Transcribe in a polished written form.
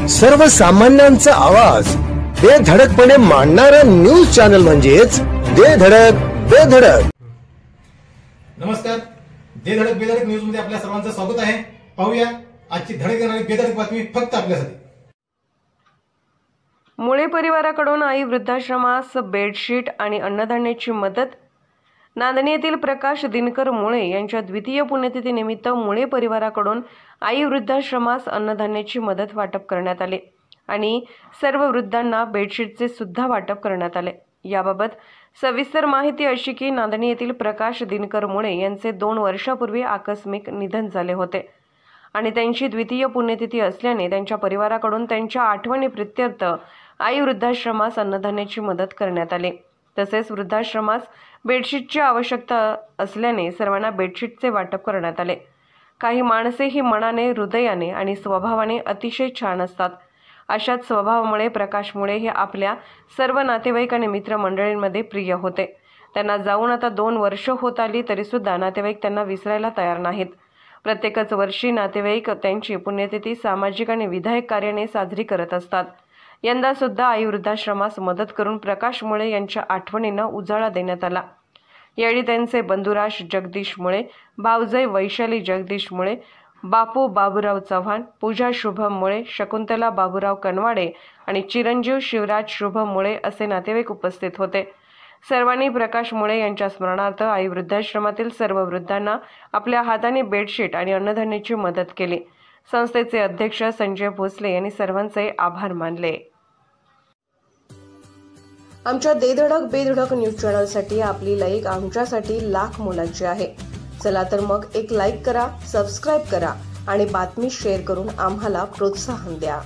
सर्वसामान्यांचा आवाज बेधडकपणे मांडणारा न्यूज चॅनल म्हणजेच दे धडक बेधडक। नमस्कार, दे धडक बेधडक न्यूज मध्ये आपल्या सर्वांचं स्वागत आहे। पाहूया आजची धडक देणारी बेधडक बातमी फक्त आपल्यासाठी। मुळे परिवाराकडून आई वृद्धाश्रमास बेडशीट आणि अन्नधान्याची मदत। नांदणी येथील प्रकाश दिनकर मुळे यांच्या द्वितीय पुण्यतिथी निमित्त मुळे परिवाराकडून आई वृद्धाश्रमास अन्नधान्याची मदत वाटप करण्यात आले आणि सर्व वृद्धांना बेडशीटचे सुद्धा वाटप करण्यात आले। याबाबत सविस्तर माहिती अशी की नांदणी येथील प्रकाश दिनकर मुळे यांचे 2 वर्षापूर्वी आकस्मिक निधन झाले होते आणि त्यांची द्वितीय पुण्यतिथी असल्याने त्यांच्या परिवाराकडून त्यांच्या आठवणी प्रित्यर्थ आई वृद्धाश्रमास अन्नधान्याची मदत करण्यात आली। तसेच वृद्धाश्रमास बेडशीटची आवश्यकता असल्याने सर्वांना बेडशीटचे वाटप करण्यात आले। काही माणसे ही मनाने, हृदयाने आणि स्वभावाने अतिशय छान असतात। अशाच स्वभावामुळे प्रकाश मुळे हे आपल्या सर्व नातेवाईक आणि मित्रमंडळींमध्ये प्रिय होते। त्यांना जाऊन आता 2 वर्ष होत आली तरी सुद्धा नातेवाईक त्यांना विसरायला तयार नाहीत। प्रत्येकच वर्षी नातेवाईक त्यांची पुण्यतिथी सामाजिक आणि विधायक कार्याने साजरी करत असतात। यंदा सुद्धा आई वृद्धाश्रमास मदत करून प्रकाश मुळे यांच्या आठवणींना उजाळा देण्यात आला। यावेळी त्यांचे बंधुराज जगदीश मुळे, भावजय वैशाली जगदीश मुळे, बापू बाबूराव चव्हाण, पूजा शुभम मुळे, शकुंतला बाबूराव कनवाडे आणि चिरंजीव शिवराज शुभम मुळे असे नातेवाईक उपस्थित होते। सर्वांनी प्रकाश मुळे यांच्या स्मरणार्थ आई वृद्धाश्रमातील सर्व वृद्धांना आपल्या हाताने बेडशीट आणि अन्नधान्याची मदत केली। संस्थेचे अध्यक्ष संजय भोसले यांनी सर्वांचे आभार मानले। आमच्या दे धडक बेधडक न्यूज चॅनलसाठी आपली लाईक आमच्यासाठी लाख मोलाची आहे। चला तर मग एक लाईक करा, सबस्क्राईब करा आणि बातमी शेअर करून आम्हाला प्रोत्साहन द्या।